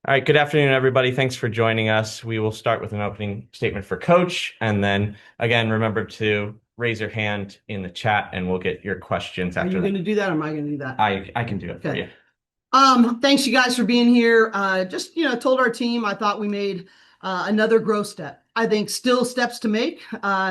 All right, good afternoon, everybody. Thanks for joining us. We will start with an opening statement for Coach, and then again, remember to raise your hand in the chat, and we'll get your questions Are after you that. going to do that, or am I going to do that? I can do it for Okay. you. Thanks you guys for being here. Just, told our team I thought we made another growth step. I think still steps to make,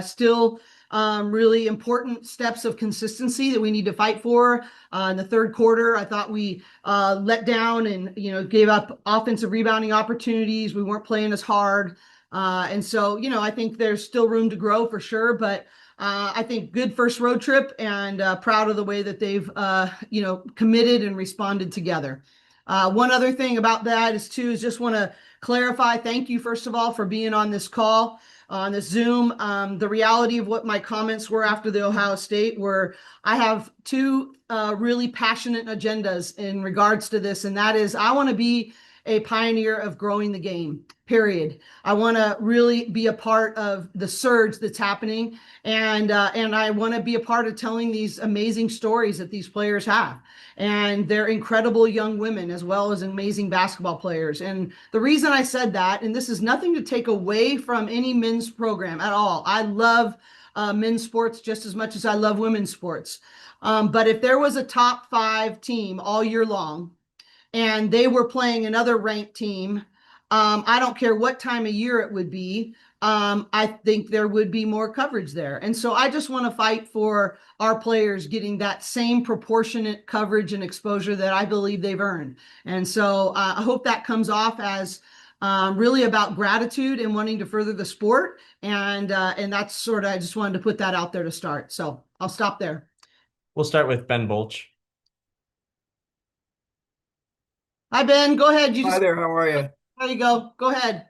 still really important steps of consistency that we need to fight for. In the third quarter, I thought we let down and, gave up offensive rebounding opportunities. We weren't playing as hard. And so, I think there's still room to grow for sure, but I think good first road trip, and proud of the way that they've, committed and responded together. One other thing about that is just want to clarify. Thank you, first of all, for being on this call, on this Zoom. The reality of what my comments were after the Ohio State were, I have two really passionate agendas in regards to this, and that is I want to be a pioneer of growing the game, period. I want to really be a part of the surge that's happening, and I want to be a part of telling these amazing stories that these players have. And they're incredible young women as well as amazing basketball players. And the reason I said that, and this is nothing to take away from any men's program at all. I love men's sports just as much as I love women's sports. But if there was a top five team all year long, and they were playing another ranked team, I don't care what time of year it would be. I think there would be more coverage there. And so I just want to fight for our players getting that same proportionate coverage and exposure that I believe they've earned. And so I hope that comes off as really about gratitude and wanting to further the sport. And that's sort of, I just wanted to put that out there to start. So I'll stop there. We'll start with Ben Bolch. Hi, Ben. Go ahead. Hi there, how are you? There you go. Go ahead.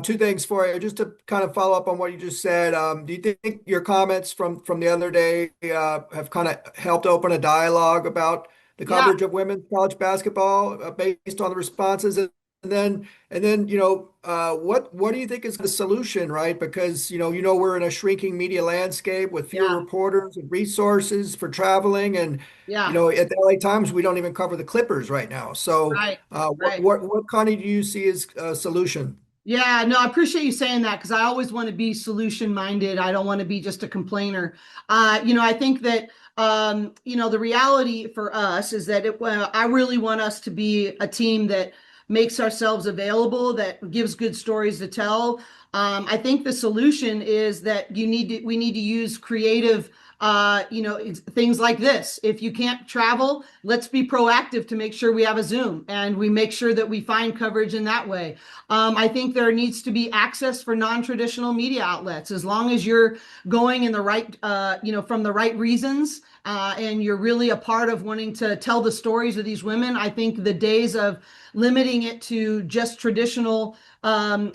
Two things for you, just to kind of follow up on what you just said. Do you think your comments from the other day have kind of helped open a dialogue about the Yeah. coverage of women's college basketball based on the responses? And then what do you think is the solution, right? Because we're in a shrinking media landscape with fewer Yeah. reporters and resources for traveling, and Yeah. at the LA Times we don't even cover the Clippers right now. So Right. what Right. what what kind of do you see as a solution? Yeah, no, I appreciate you saying that because I always want to be solution minded. I don't want to be just a complainer. I think that the reality for us is that I really want us to be a team that makes ourselves available, that gives good stories to tell. I think the solution is that we need to use creative things like this. If you can't travel, let's be proactive to make sure we have a Zoom and we make sure that we find coverage in that way. I think there needs to be access for non-traditional media outlets, as long as you're going in the right, from the right reasons, and you're really a part of wanting to tell the stories of these women. I think the days of limiting it to just traditional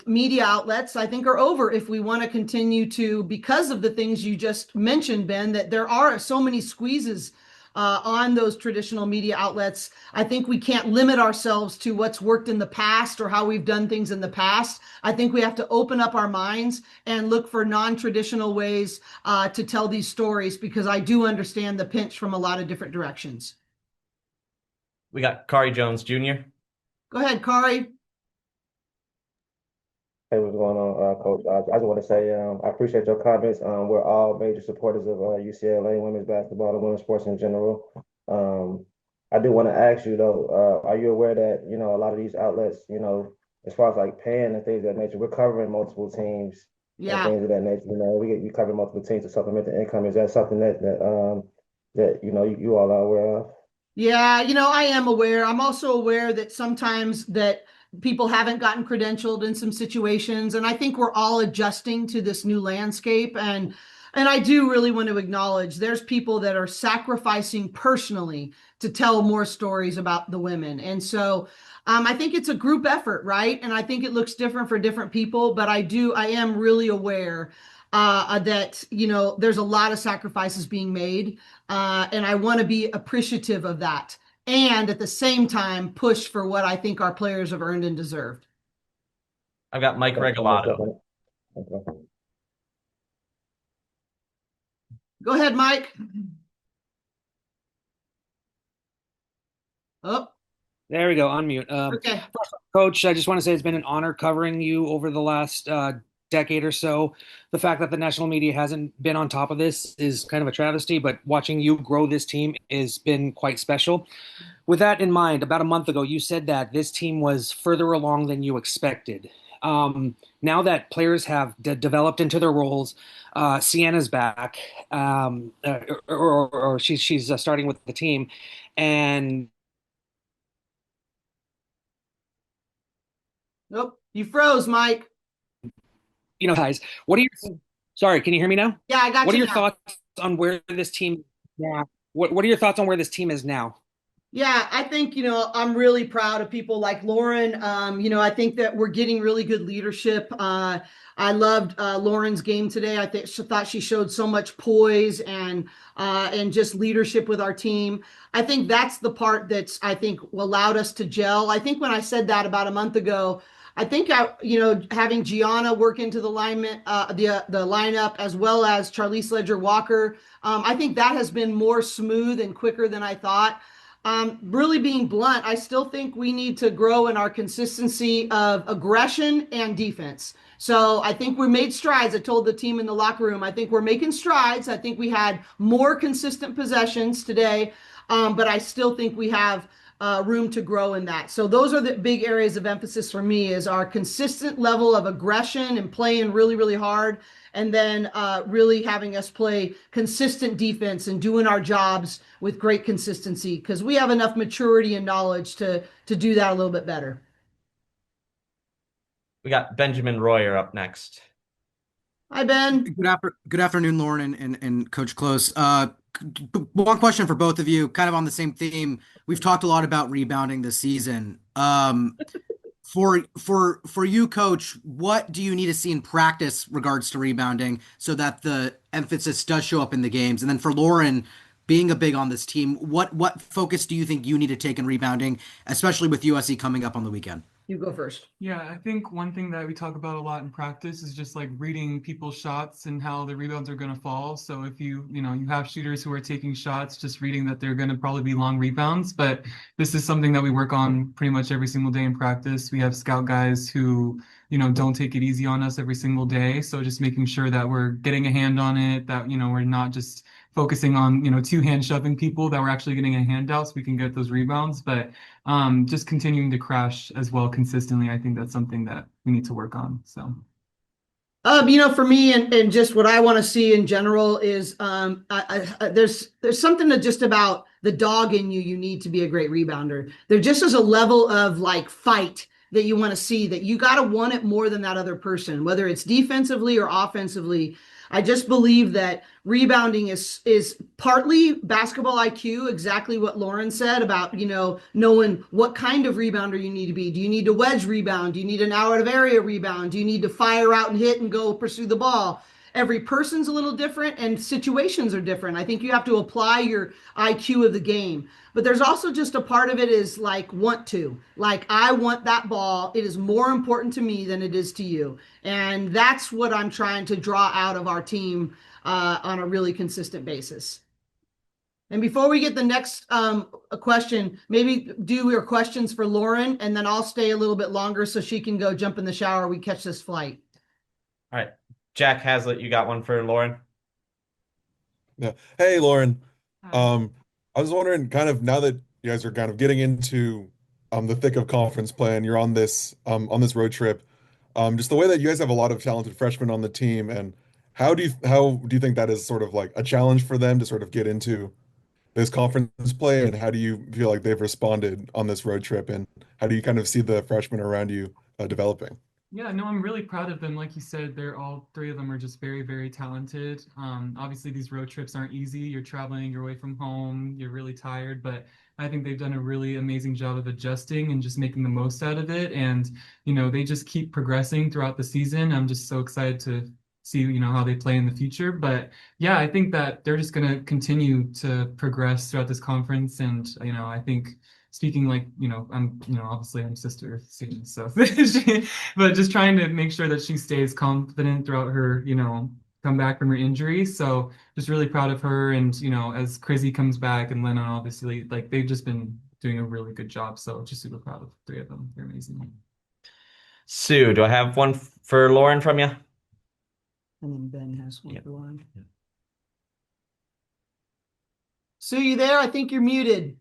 media outlets, I think, are over if we want to continue to, because of the things you just mentioned, Ben, that there are so many squeezes on those traditional media outlets. I think we can't limit ourselves to what's worked in the past or how we've done things in the past. I think we have to open up our minds and look for non-traditional ways to tell these stories, because I do understand the pinch from a lot of different directions. We got Cori Jones Jr. Go ahead, Cori. Hey, what's going on, Coach? I just want to say I appreciate your comments. We're all major supporters of UCLA women's basketball and women's sports in general. I do want to ask you though, are you aware that a lot of these outlets, as far as like paying and things of that nature, we're covering multiple teams and Yeah. things of that nature. We cover multiple teams to supplement the income. Is that something that you all are aware of? Yeah, I am aware. I'm also aware that sometimes that people haven't gotten credentialed in some situations, and I think we're all adjusting to this new landscape. And I do really want to acknowledge there's people that are sacrificing personally to tell more stories about the women. And so I think it's a group effort, right? And I think it looks different for different people, but I am really aware that, there's a lot of sacrifices being made. And I want to be appreciative of that. And at the same time, push for what I think our players have earned and deserved. I've got Mike Okay, I'm Regalado. okay. Go ahead, Mike. Oh, There we go, unmute. Okay. Coach, I just want to say it's been an honor covering you over the last decade or so. The fact that the national media hasn't been on top of this is kind of a travesty, but watching you grow this team has been quite special. With that in mind, about a month ago, you said that this team was further along than you expected. Now that players have developed into their roles, Sienna's back, or she's starting with the team, and Nope. You froze, Mike. guys, what are your sorry, can you hear me now? Yeah, I got What are you your now. thoughts on where this team yeah. What are your thoughts on where this team is now? Yeah, I think, I'm really proud of people like Lauren. I think that we're getting really good leadership. I loved Lauren's game today. I think she thought she showed so much poise and just leadership with our team. I think that's the part that's I think allowed us to gel. I think when I said that about a month ago, I think having Gianna work into the alignment, the lineup as well as Charlize Ledger Walker, I think that has been more smooth and quicker than I thought. Really being blunt, I still think we need to grow in our consistency of aggression and defense. So I think we made strides. I told the team in the locker room, I think we're making strides. I think we had more consistent possessions today, but I still think we have room to grow in that. So those are the big areas of emphasis for me is our consistent level of aggression and playing really, really hard. And then really having us play consistent defense and doing our jobs with great consistency because we have enough maturity and knowledge to do that a little bit better. We got Benjamin Royer up next. Hi, Ben. Good afternoon, Lauren and Coach Close. One question for both of you, kind of on the same theme. We've talked a lot about rebounding this season. For you, Coach, what do you need to see in practice regards to rebounding so that the emphasis does show up in the games? And then for Lauren, being a big on this team, what focus do you think you need to take in rebounding, especially with USC coming up on the weekend? You go first. Yeah, I think one thing that we talk about a lot in practice is just like reading people's shots and how the rebounds are going to fall. So if you have shooters who are taking shots, just reading that they're going to probably be long rebounds. But this is something that we work on pretty much every single day in practice. We have scout guys who, don't take it easy on us every single day. So just making sure that we're getting a hand on it, that, we're not just focusing on, two hand shoving people, that we're actually getting a hand out so we can get those rebounds. But just continuing to crash as well consistently, I think that's something that we need to work on. So, for me and just what I want to see in general is there's something that just about the dog in you. You need to be a great rebounder. There just is a level of like fight that you want to see that you got to want it more than that other person, whether it's defensively or offensively. I just believe that rebounding is partly basketball IQ, exactly what Lauren said about, knowing what kind of rebounder you need to be. Do you need to wedge rebound? Do you need an out of area rebound? Do you need to fire out and hit and go pursue the ball? Every person's a little different and situations are different. I think you have to apply your IQ of the game. But there's also just a part of it is like want to. Like I want that ball. It is more important to me than it is to you. And that's what I'm trying to draw out of our team on a really consistent basis. And before we get the next question, maybe do your questions for Lauren, and then I'll stay a little bit longer so she can go jump in the shower. We catch this flight. All right. Jack Hazlitt, you got one for Lauren? Yeah. Hey, Lauren. Hi. I was wondering, kind of now that you guys are kind of getting into the thick of conference play and you're on this road trip, just the way that you guys have a lot of talented freshmen on the team, and how do you think that is sort of like a challenge for them to sort of get into this conference play, and how do you feel like they've responded on this road trip, and how do you kind of see the freshmen around you developing? Yeah, no, I'm really proud of them. Like you said, they're all three of them are just very, very talented. Obviously, these road trips aren't easy. You're traveling, you're away from home, you're really tired, but I think they've done a really amazing job of adjusting and just making the most out of it. And, they just keep progressing throughout the season. I'm just so excited to see, how they play in the future. But yeah, I think that they're just going to continue to progress throughout this conference. And, I think speaking like, obviously I'm sister Sienna, so but just trying to make sure that she stays confident throughout her, come back from her injury. So just really proud of her. And, as Crizzy comes back and Lennon, obviously, like they've just been doing a really good job. So just super proud of the three of them. They're amazing. Sue, do I have one for Lauren from you? And then Ben has one Yep. for Lauren. Sue, you there? I think you're muted.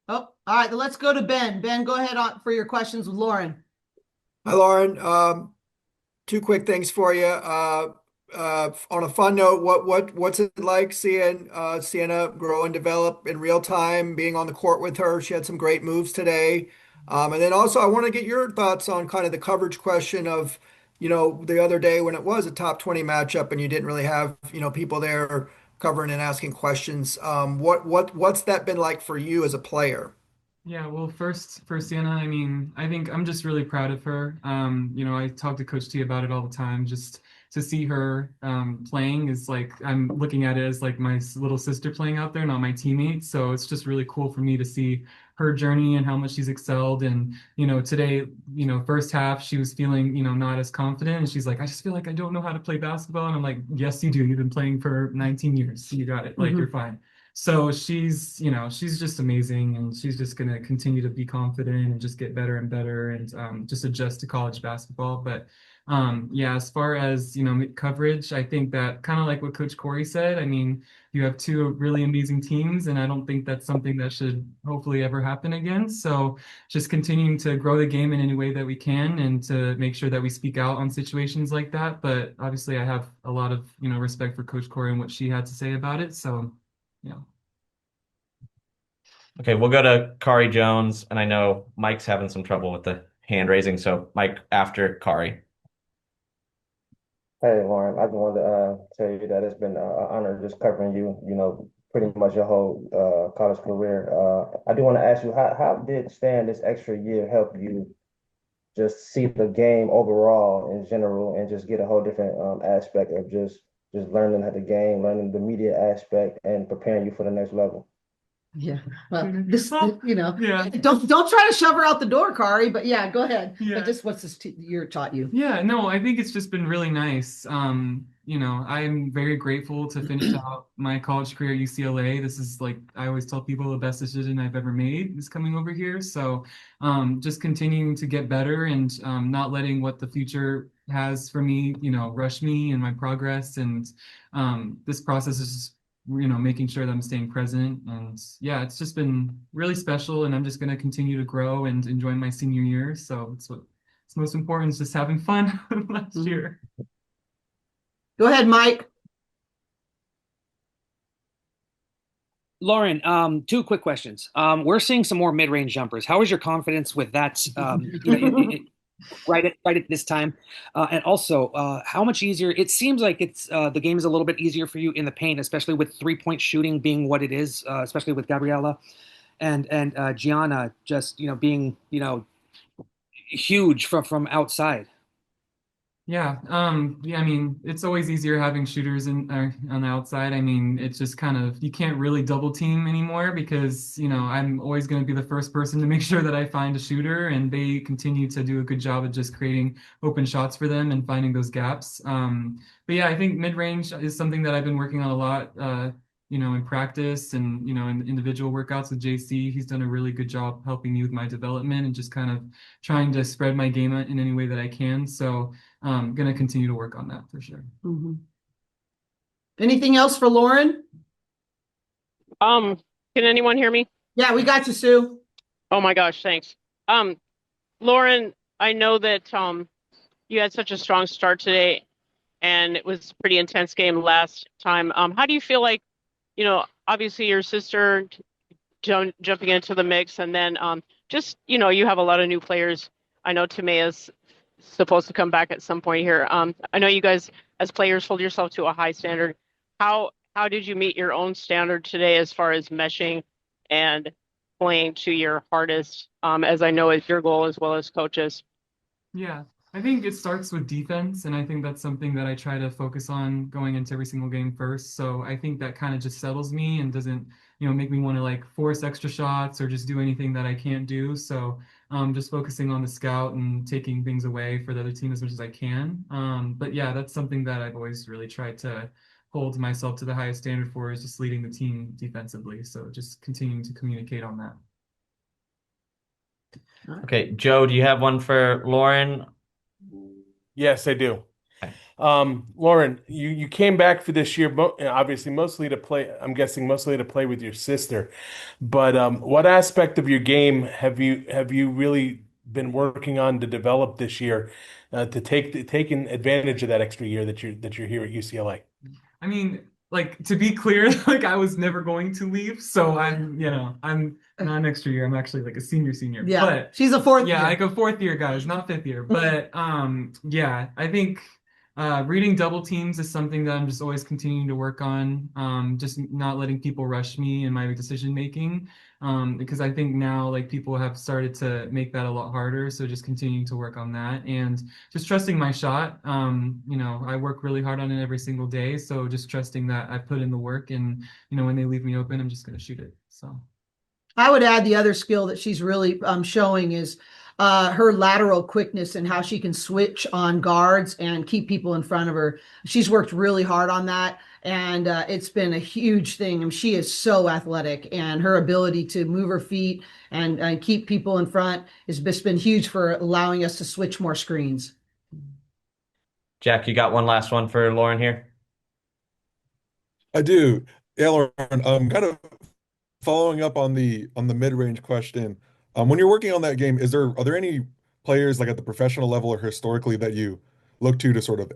Oh, all right. Let's go to Ben. Ben, go ahead for your questions with Lauren. Hi, Lauren. Two quick things for you. On a fun note, what's it like seeing Sienna grow and develop in real time, being on the court with her? She had some great moves today. And then also, I want to get your thoughts on kind of the coverage question of, the other day when it was a top 20 matchup and you didn't really have, people there covering and asking questions. What's that been like for you as a player? Yeah, well, first for Sienna, I mean, I think I'm just really proud of her. I talk to Coach T about it all the time. Just to see her playing is like I'm looking at it as like my little sister playing out there, not my teammates. So it's just really cool for me to see her journey and how much she's excelled. And today, first half she was feeling not as confident, and she's like, I just feel like I don't know how to play basketball. And I'm like, yes, you do. You've been playing for 19 years. You got it. Like you're fine. So she's just amazing, and she's just going to continue to be confident and just get better and better and just adjust to college basketball. But yeah, as far as, coverage, I think that kind of like what Coach Cori said, I mean, you have two really amazing teams, and I don't think that's something that should hopefully ever happen again. So just continuing to grow the game in any way that we can and to make sure that we speak out on situations like that. But obviously I have a lot of, respect for Coach Cori and what she had to say about it. So yeah. Okay, we'll go to Kari Jones, and I know Mike's having some trouble with the hand raising, so Mike after Kari. Hey, Lauren, I just wanted to tell you that it's been an honor just covering you, pretty much your whole college career. I do want to ask you, how did staying this extra year help you just see the game overall in general and just get a whole different aspect of just learning how the game, learning the media aspect, and preparing you for the next level? Yeah. Well, Yeah. don't try to shove her out the door, Kari, but yeah, go ahead. Yeah. But just what's this year taught you? Yeah, no, I think it's just been really nice. I'm very grateful to finish out my college career at UCLA. This is like I always tell people the best decision I've ever made is coming over here. So just continuing to get better and not letting what the future has for me, rush me and my progress. And this process is making sure that I'm staying present. And yeah, it's just been really special. And I'm just going to continue to grow and enjoy my senior year. So it's most important is just having fun last year. Go ahead, Mike. Lauren, two quick questions. We're seeing some more mid-range jumpers. How is your confidence with that? Right at this time, and also how much easier it seems like it's the game is a little bit easier for you in the paint, especially with 3-point shooting being what it is, especially with Gabriella and Gianna just being huge from outside. Yeah, I mean, it's always easier having shooters on the outside. I mean, it's just kind of you can't really double team anymore because, I'm always going to be the first person to make sure that I find a shooter, and they continue to do a good job of just creating open shots for them and finding those gaps. But yeah, I think mid-range is something that I've been working on a lot, in practice and, in individual workouts with JC. He's done a really good job helping me with my development and just kind of trying to spread my game in any way that I can. So I'm going to continue to work on that for sure. Anything else for Lauren? Can anyone hear me? Yeah, we got you, Sue. Oh my gosh, thanks. Lauren, I know that you had such a strong start today and it was a pretty intense game last time. How do you feel like, obviously your sister jumping into the mix, and then just, you have a lot of new players. I know Timea's supposed to come back at some point here. I know you guys as players hold yourself to a high standard. How did you meet your own standard today as far as meshing and playing to your hardest, as I know is your goal as well as coaches? Yeah, I think it starts with defense, and I think that's something that I try to focus on going into every single game first. So I think that kind of just settles me and doesn't, make me want to like force extra shots or just do anything that I can't do. So just focusing on the scout and taking things away for the other team as much as I can. But yeah, that's something that I've always really tried to hold myself to the highest standard for is just leading the team defensively. So just continuing to communicate on that. Okay, Joe, do you have one for Lauren? Yes, I do. Okay. Lauren, you came back for this year, obviously mostly to play. I'm guessing mostly to play with your sister. But what aspect of your game have you really been working on to develop this year, to taking advantage of that extra year that you're here at UCLA? I mean, like to be clear, like I was never going to leave, so I'm not an extra year. I'm actually like a senior. Yeah, But she's a fourth yeah, year. like a fourth year, guys, not fifth year. But yeah, I think reading double teams is something that I'm just always continuing to work on. Just not letting people rush me in my decision making. Because I think now like people have started to make that a lot harder. So just continuing to work on that and just trusting my shot. I work really hard on it every single day. So just trusting that I put in the work and, when they leave me open, I'm just going to shoot it. So I would add the other skill that she's really showing is her lateral quickness and how she can switch on guards and keep people in front of her. She's worked really hard on that, and it's been a huge thing. I mean, she is so athletic, and her ability to move her feet and keep people in front has just been huge for allowing us to switch more screens. Jack, you got one last one for Lauren here? I do. Yeah, Lauren, kind of following up on the mid-range question. When you're working on that game, are there any players like at the professional level or historically that you look to sort of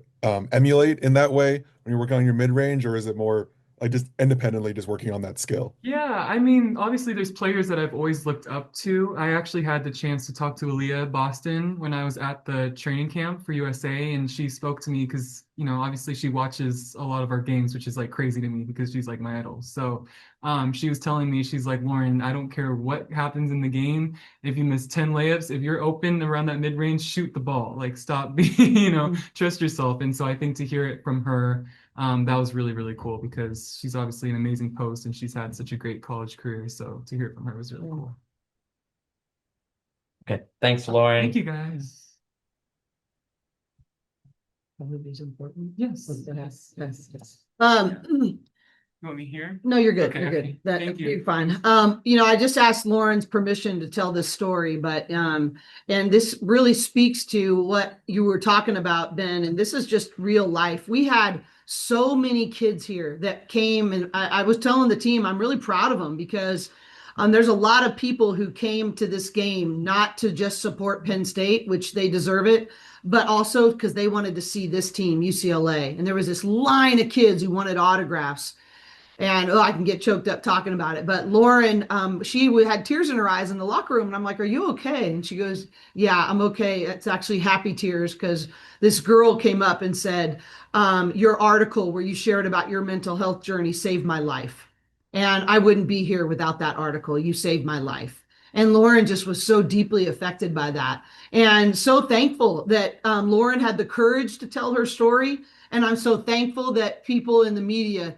emulate in that way when you're working on your mid-range, or is it more like just independently just working on that skill? yeah, I mean, obviously there's players that I've always looked up to. I actually had the chance to talk to Aaliyah Boston when I was at the training camp for USA, and she spoke to me because, obviously she watches a lot of our games, which is like crazy to me because she's like my idol. So she was telling me, she's like, Lauren, I don't care what happens in the game. If you miss 10 layups, if you're open around that mid-range, shoot the ball. Like stop being, trust yourself. And so I think to hear it from her, that was really, really cool because she's obviously an amazing post and she's had such a great college career. So to hear it from her was really cool. Okay, thanks, Lauren. Thank you, guys. Is important. Yes. You want me here? No, you're good. Okay, You're okay. good. Thank you. You're fine. I just asked Lauren's permission to tell this story, but and this really speaks to what you were talking about, Ben, and this is just real life. We had so many kids here that came, and I was telling the team I'm really proud of them because there's a lot of people who came to this game not to just support Penn State, which they deserve it, but also because they wanted to see this team, UCLA. And there was this line of kids who wanted autographs. And I can get choked up talking about it. But Lauren, she had tears in her eyes in the locker room. And I'm like, are you okay? And she goes, yeah, I'm okay. It's actually happy tears because this girl came up and said, your article where you shared about your mental health journey saved my life. And I wouldn't be here without that article. You saved my life. And Lauren just was so deeply affected by that. And so thankful that Lauren had the courage to tell her story. And I'm so thankful that people in the media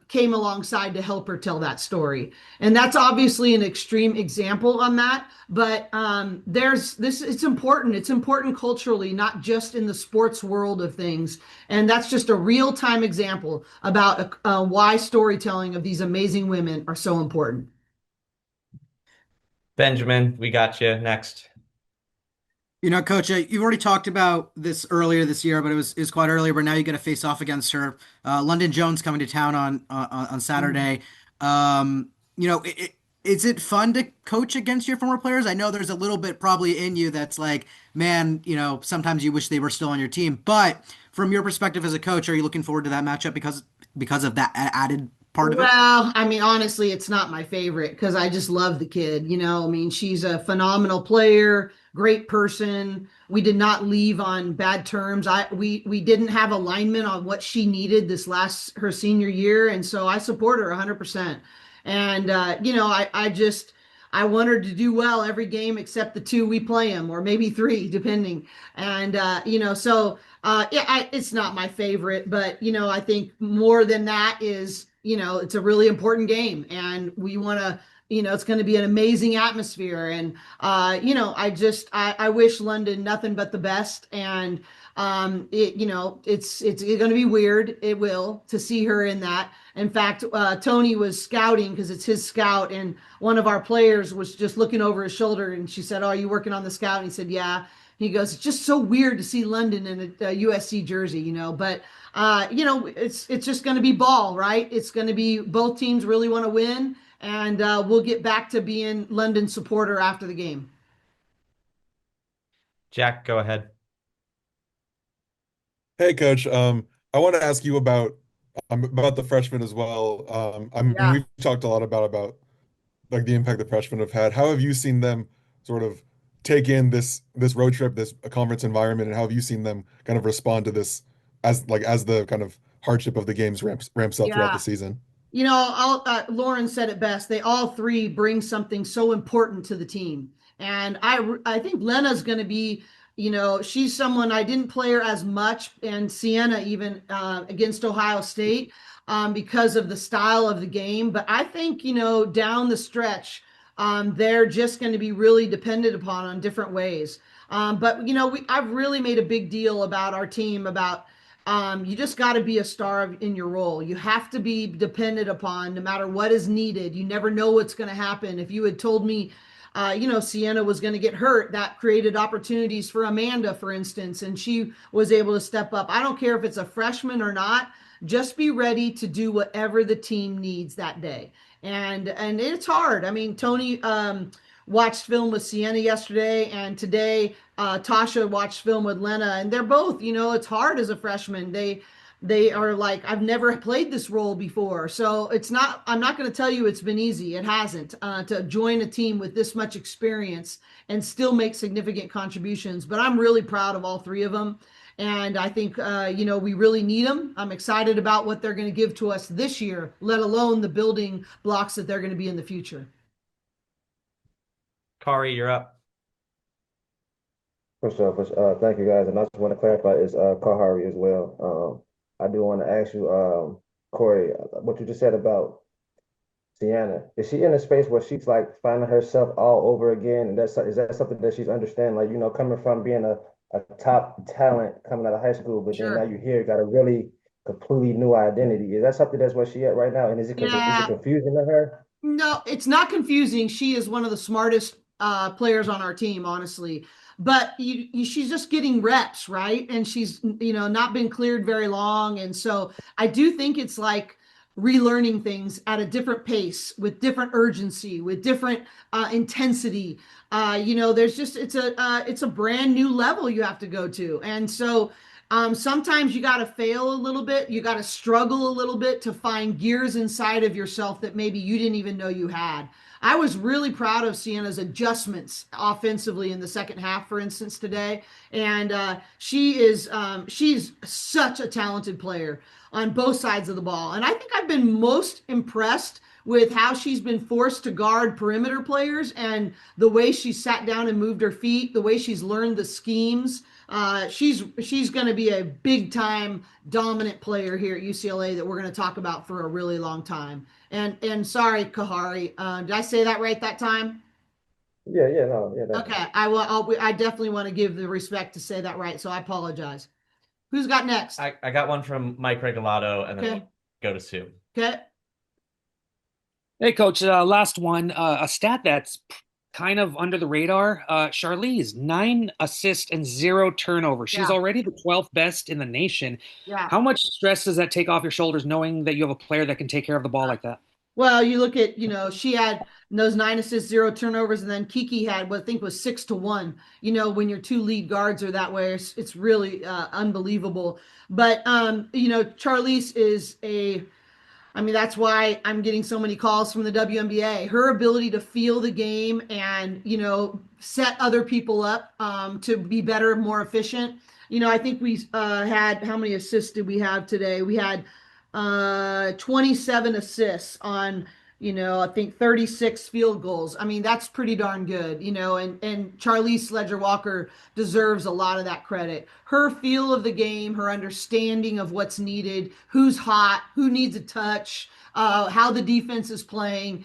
came alongside to help her tell that story. And that's obviously an extreme example on that, but it's important. It's important culturally, not just in the sports world of things. And that's just a real-time example about why storytelling of these amazing women are so important. Benjamin, we got you next. Coach, you've already talked about this earlier this year, but it was quite earlier. But now you get to face off against her. London Jones coming to town on Saturday. Is it fun to coach against your former players? I know there's a little bit probably in you that's like, man, sometimes you wish they were still on your team. But from your perspective as a coach, are you looking forward to that matchup because of that added part of it? Well, I mean, honestly, it's not my favorite because I just love the kid. I mean, she's a phenomenal player, great person. We did not leave on bad terms. We didn't have alignment on what she needed her senior year, and so I support her 100%. And I want her to do well every game except the two we play them, or maybe three, depending. And it's not my favorite, but I think more than that is, it's a really important game, and we want to it's going to be an amazing atmosphere. And, I wish London nothing but the best. And, it's going to be weird. It will, to see her in that. In fact, Tony was scouting because it's his scout, and one of our players was just looking over his shoulder, and she said, "Oh, are you working on the scout?" And he said, "Yeah." He goes, "It's just so weird to see London in a USC jersey, but it's just going to be ball, right? It's going to be both teams really want to win, and we'll get back to being London supporter after the game." Jack, go ahead. Hey, Coach. I want to ask you about the freshmen as well. I mean, Yeah. we've talked a lot about like the impact the freshmen have had. How have you seen them sort of take in this road trip, this conference environment, and how have you seen them kind of respond to this as the kind of hardship of the games ramps up throughout the Yeah. season? Lauren said it best. They all three bring something so important to the team. And I think Lena's going to be, she's someone I didn't play her as much, and Sienna even against Ohio State because of the style of the game. But I think, down the stretch, they're just going to be really dependent upon on different ways. But, I've really made a big deal about our team about you just got to be a star in your role. You have to be dependent upon no matter what is needed. You never know what's going to happen. If you had told me, Sienna was going to get hurt, that created opportunities for Amanda, for instance, and she was able to step up. I don't care if it's a freshman or not. Just be ready to do whatever the team needs that day. And it's hard. I mean, Tony watched film with Sienna yesterday, and today Tasha watched film with Lena, and they're both, it's hard as a freshman. They are like, I've never played this role before. So I'm not going to tell you it's been easy. It hasn't, to join a team with this much experience and still make significant contributions. But I'm really proud of all three of them. And I think, we really need them. I'm excited about what they're going to give to us this year, let alone the building blocks that they're going to be in the future. Cori, you're up. For sure, for sure. Thank you guys. And I just want to clarify is Kahari as well. I do want to ask you, Corey, what you just said about Sienna. Is she in a space where she's like finding herself all over again? And is that something that she's understanding? Like, coming from being a top talent coming out of high school, but then now Sure. you hear got a really completely new identity. Is that something that's where she at right now? And is it Yeah. confusing to her? No, it's not confusing. She is one of the smartest players on our team, honestly. But she's just getting reps, right? And she's, not been cleared very long. And so I do think it's like relearning things at a different pace, with different urgency, with different intensity. There's just it's a brand new level you have to go to, and so sometimes you got to fail a little bit. You got to struggle a little bit to find gears inside of yourself that maybe you didn't even know you had. I was really proud of Sienna's adjustments offensively in the second half, for instance, today. And she's such a talented player on both sides of the ball. And I think I've been most impressed with how she's been forced to guard perimeter players, and the way she sat down and moved her feet, the way she's learned the schemes. She's going to be a big time dominant player here at UCLA that we're going to talk about for a really long time. And sorry, Kahari, did I say that right that time? Yeah, yeah, no, yeah, definitely. Okay, I definitely want to give the respect to say that right, so I apologize. Who's got next? I got one from Mike Regalado, and then Okay. we'll go to Sue. Okay. Hey, Coach, last one. A stat that's kind of under the radar. Charlize, 9 assists and 0 turnovers. She's Yeah. already the 12th best in the nation. Yeah. How much stress does that take off your shoulders knowing that you have a player that can take care of the ball like that? Well, you look at, she had those 9 assists, 0 turnovers, and then Kiki had what I think was 6-1. When your two lead guards are that way, it's really unbelievable. But Charlize is that's why I'm getting so many calls from the WNBA. Her ability to feel the game and, set other people up to be better, more efficient. I think we had, how many assists did we have today? We had 27 assists on I think 36 field goals. I mean, that's pretty darn good, and Charlize Ledger-Walker deserves a lot of that credit. Her feel of the game, her understanding of what's needed, who's hot, who needs a touch, how the defense is playing.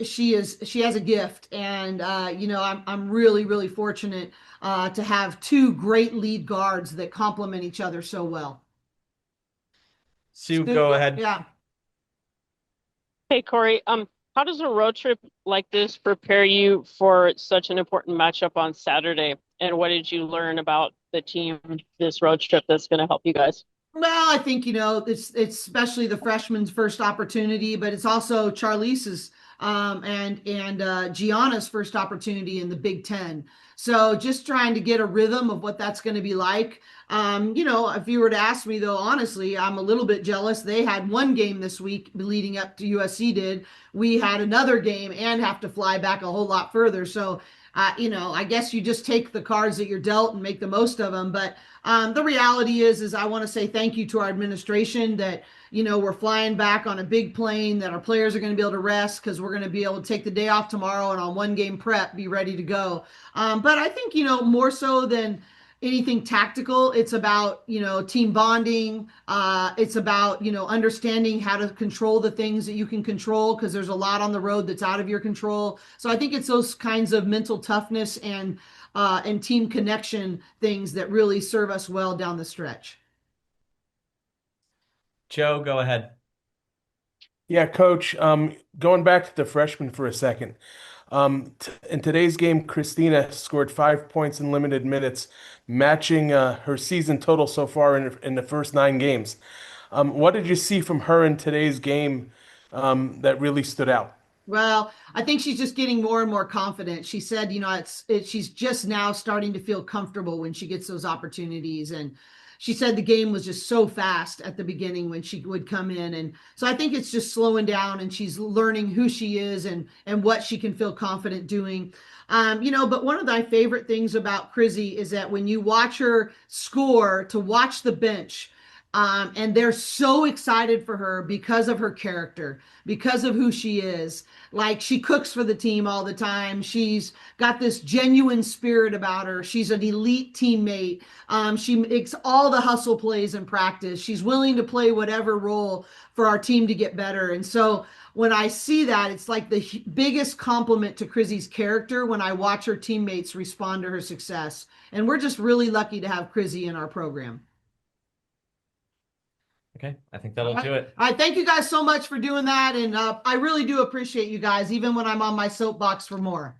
She has a gift, and I'm really, really fortunate to have two great lead guards that complement each other so well. Sue, go ahead. Yeah. Hey, Cori, how does a road trip like this prepare you for such an important matchup on Saturday? And what did you learn about the team this road trip that's going to help you guys? Well, I think, it's especially the freshman's first opportunity, but it's also Charlize's and Gianna's first opportunity in the Big Ten. So just trying to get a rhythm of what that's going to be like. If you were to ask me, though, honestly, I'm a little bit jealous. They had one game this week leading up to USC did. We had another game and have to fly back a whole lot further. So, I guess you just take the cards that you're dealt and make the most of them. But the reality is I want to say thank you to our administration that, we're flying back on a big plane, that our players are going to be able to rest because we're going to be able to take the day off tomorrow and on one game prep, be ready to go. But I think, more so than anything tactical, it's about, team bonding. It's about, understanding how to control the things that you can control, because there's a lot on the road that's out of your control. So I think it's those kinds of mental toughness and team connection things that really serve us well down the stretch. Joe, go ahead. Yeah, Coach. Going back to the freshmen for a second. In today's game, Christina scored 5 points in limited minutes, matching her season total so far in the first 9 games. What did you see from her in today's game that really stood out? Well, I think she's just getting more and more confident. She said, she's just now starting to feel comfortable when she gets those opportunities. And she said the game was just so fast at the beginning when she would come in. And so I think it's just slowing down, and she's learning who she is and what she can feel confident doing. But one of my favorite things about Chrissy is that when you watch her score, to watch the bench, and they're so excited for her because of her character, because of who she is. Like, she cooks for the team all the time. She's got this genuine spirit about her. She's an elite teammate. She makes all the hustle plays in practice. She's willing to play whatever role for our team to get better. And so when I see that, it's like the biggest compliment to Chrissy's character when I watch her teammates respond to her success. And we're just really lucky to have Chrissy in our program. Okay, I think that'll do it. All right, thank you guys so much for doing that. And I really do appreciate you guys, even when I'm on my soapbox for more.